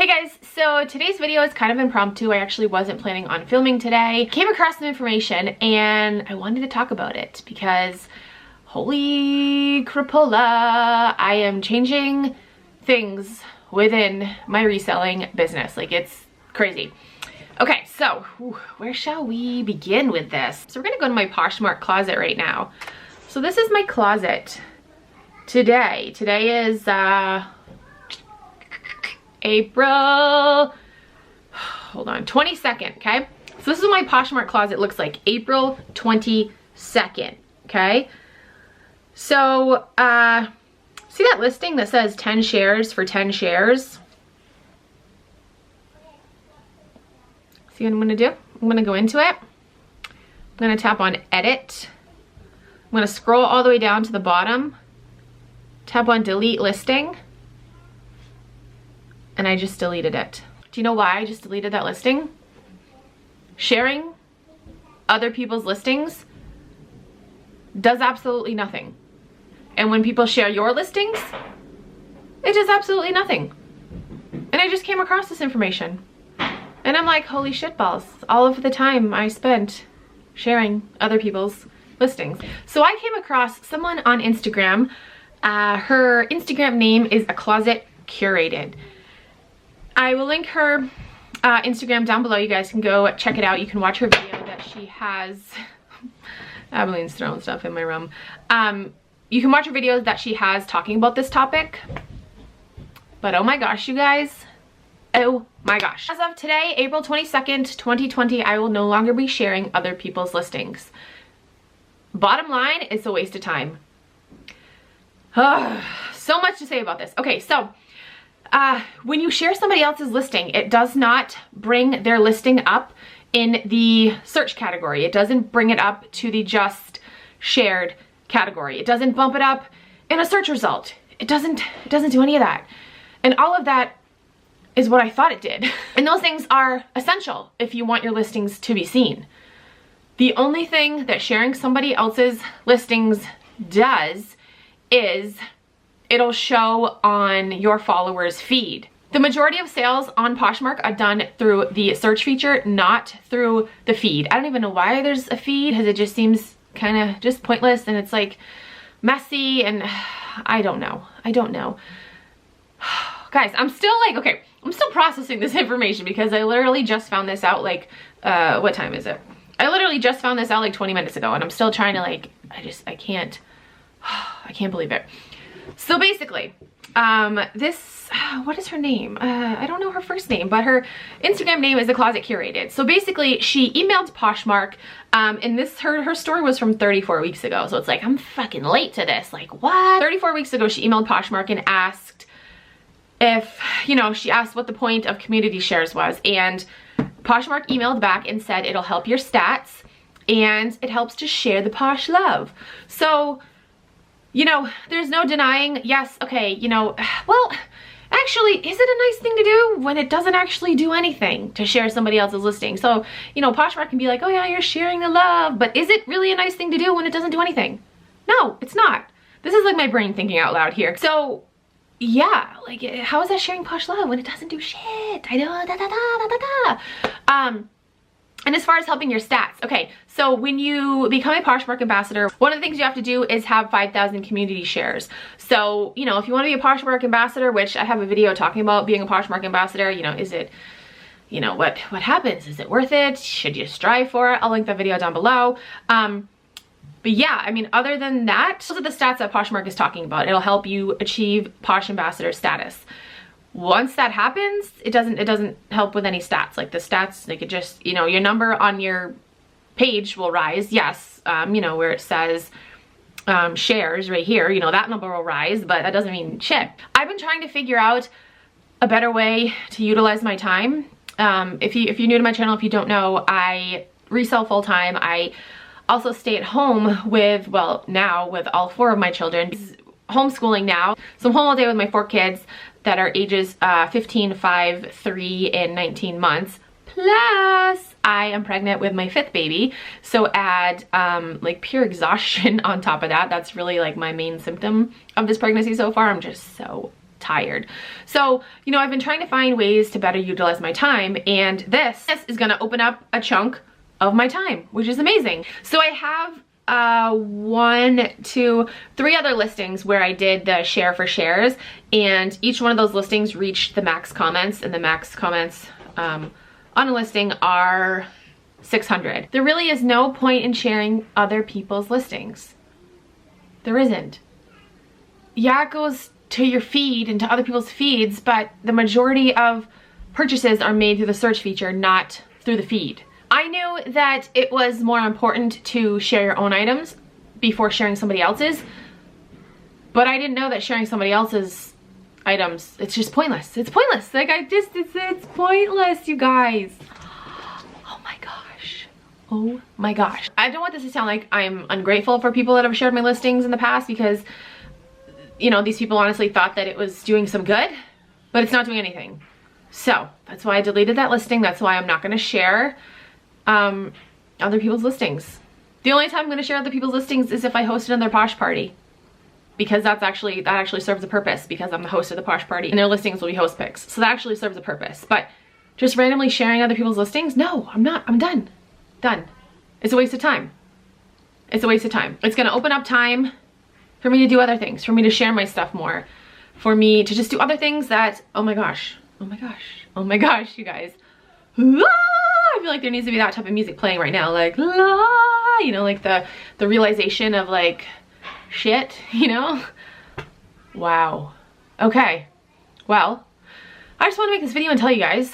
Hey guys, so today's video is kind of impromptu. I actually wasn't planning on filming today. Came across some information and I wanted to talk about it because holy crapola, I am changing things within my reselling business. Like, it's crazy. Okay, so where shall we begin with this? So we're gonna go to my Poshmark closet right now. So this is my closet today. Today is April, hold on, 22nd, okay? So this is what my Poshmark closet looks like, April 22nd, okay? So, see that listing that says 10 shares for 10 shares? See what I'm gonna do? I'm gonna go into it. I'm gonna tap on edit. I'm gonna scroll all the way down to the bottom, tap on delete listing, and I just deleted it. Do you know why I just deleted that listing? Sharing other people's listings does absolutely nothing. And when people share your listings, it does absolutely nothing. And I just came across this information. And I'm like, holy shit balls, all of the time I spent sharing other people's listings. So I came across someone on Instagram. Her Instagram name is A Closet Curated. I will link her Instagram down below. You guys can go check it out. You can watch her video that she has. Abilene's throwing stuff in my room. You can watch her videos that she has talking about this topic. But oh my gosh, you guys. Oh my gosh. As of today, April 22nd, 2020, I will no longer be sharing other people's listings. Bottom line, it's a waste of time. So much to say about this. Okay, so when you share somebody else's listing, it does not bring their listing up in the search category. It doesn't bring it up to the just shared category. It doesn't bump it up in a search result. It doesn't do any of that. And all of that is what I thought it did. And those things are essential if you want your listings to be seen. The only thing that sharing somebody else's listings does is it'll show on your followers' feed. The majority of sales on Poshmark are done through the search feature, not through the feed. I don't even know why there's a feed, because it just seems kind of just pointless and it's like messy and I don't know. Guys, I'm still like, okay, I'm still processing this information because I literally just found this out like, what time is it? I literally just found this out like 20 minutes ago and I'm still trying to like, I can't believe it. So basically, what is her name? I don't know her first name, but her Instagram name is A Closet Curated. So basically, she emailed Poshmark, and her story was from 34 weeks ago. So it's like, I'm fucking late to this. Like, what? 34 weeks ago, she emailed Poshmark and asked if, she asked what the point of community shares was. And Poshmark emailed back and said, it'll help your stats and it helps to share the Posh love. So, there's no denying, yes, okay, well, actually, is it a nice thing to do when it doesn't actually do anything to share somebody else's listing? So, Poshmark can be like, oh yeah, you're sharing the love, but is it really a nice thing to do when it doesn't do anything? No, it's not. This is like my brain thinking out loud here. So, yeah, like, how is that sharing Posh love when it doesn't do shit? I know, And as far as helping your stats, okay, so when you become a Poshmark ambassador, one of the things you have to do is have 5,000 community shares. So, if you want to be a Poshmark ambassador, which I have a video talking about being a Poshmark ambassador, is it, what happens? Is it worth it? Should you strive for it? I'll link that video down below. But yeah, other than that, those are the stats that Poshmark is talking about. It'll help you achieve Posh ambassador status. Once that happens, it doesn't help with any stats. Like the stats, like it just, your number on your page will rise. Yes, where it says shares right here, that number will rise, but that doesn't mean shit. I've been trying to figure out a better way to utilize my time. If you're new to my channel, if you don't know, I resell full time. I also stay at home with, well, now with all 4 of my children. Homeschooling now. So I'm home all day with my 4 kids that are ages 15, 5, 3, and 19 months. Plus, I am pregnant with my 5th baby. So add like pure exhaustion on top of that. That's really like my main symptom of this pregnancy so far. I'm just so tired. So, you know, I've been trying to find ways to better utilize my time, and this is gonna open up a chunk of my time, which is amazing. So I have 1, 2, 3 other listings where I did the share for shares, and each one of those listings reached the max comments, and the max comments on a listing are 600. There really is no point in sharing other people's listings. There isn't. Yeah, it goes to your feed and to other people's feeds, but the majority of purchases are made through the search feature, not through the feed. I knew that it was more important to share your own items before sharing somebody else's, but I didn't know that sharing somebody else's items, it's just pointless. It's pointless. Like it's pointless, you guys. Oh my gosh. Oh my gosh. I don't want this to sound like I'm ungrateful for people that have shared my listings in the past, because, you know, these people honestly thought that it was doing some good, but it's not doing anything. So that's why I deleted that listing. That's why I'm not gonna share other people's listings. The only time I'm going to share other people's listings is if I host it in their Posh party, because that actually serves a purpose, because I'm the host of the Posh party and their listings will be host picks. So that actually serves a purpose. But just randomly sharing other people's listings, no, I'm not. I'm done. Done. It's a waste of time. It's a waste of time. It's going to open up time for me to do other things, for me to share my stuff more, for me to just do other things that, oh my gosh, oh my gosh, oh my gosh, you guys. I feel like there needs to be that type of music playing right now, like la, you know, like the realization of like shit, you know. Wow. Okay, well, I just want to make this video and tell you guys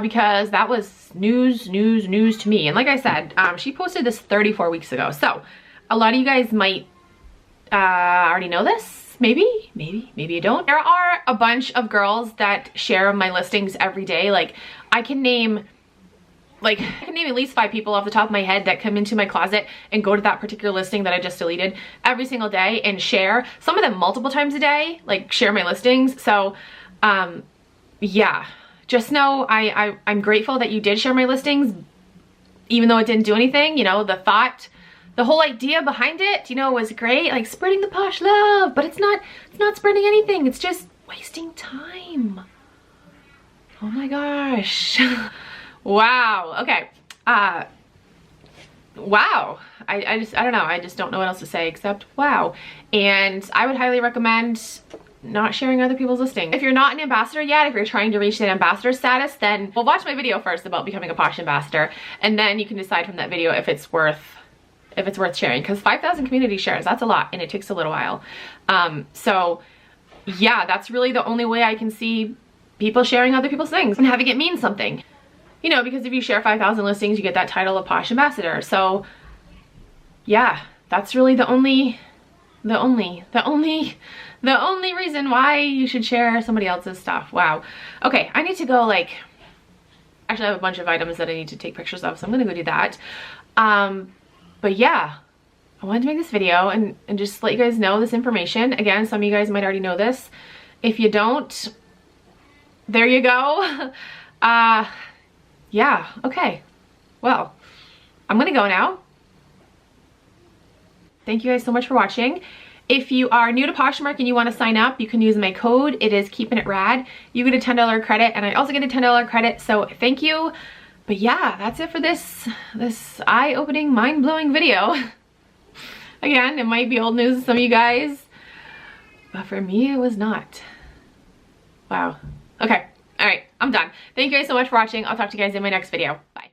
because that was news to me. And like I said, she posted this 34 weeks ago, so a lot of you guys might already know this. Maybe you don't. There are a bunch of girls that share my listings every day. Like I can name at least 5 people off the top of my head that come into my closet and go to that particular listing that I just deleted every single day and share, some of them multiple times a day, like share my listings. So yeah, just know I'm grateful that you did share my listings, even though it didn't do anything. You know, the whole idea behind it, you know, was great, like spreading the Posh love, but it's not spreading anything. It's just wasting time. Oh my gosh. Wow. Okay. Wow. I don't know. I just don't know what else to say except wow. And I would highly recommend not sharing other people's listings. If you're not an ambassador yet, if you're trying to reach that ambassador status, then well, watch my video first about becoming a Posh ambassador, and then you can decide from that video if it's worth sharing, because 5,000 community shares, that's a lot, and it takes a little while. So yeah, that's really the only way I can see people sharing other people's things and having it mean something. You know, because if you share 5,000 listings, you get that title of Posh ambassador. So yeah, that's really the only reason why you should share somebody else's stuff. Wow. Okay, I need to go, like, actually I have a bunch of items that I need to take pictures of, so I'm gonna go do that. But yeah, I wanted to make this video and just let you guys know this information. Again, some of you guys might already know this. If you don't, there you go. Yeah, okay. Well, I'm gonna go now. Thank you guys so much for watching. If you are new to Poshmark and you want to sign up, you can use my code. It is KeepinItRad. You get a $10 credit, and I also get a $10 credit, so thank you. But yeah, that's it for this eye-opening, mind-blowing video. Again, it might be old news to some of you guys, but for me, it was not. Wow. Okay. All right, I'm done. Thank you guys so much for watching. I'll talk to you guys in my next video. Bye.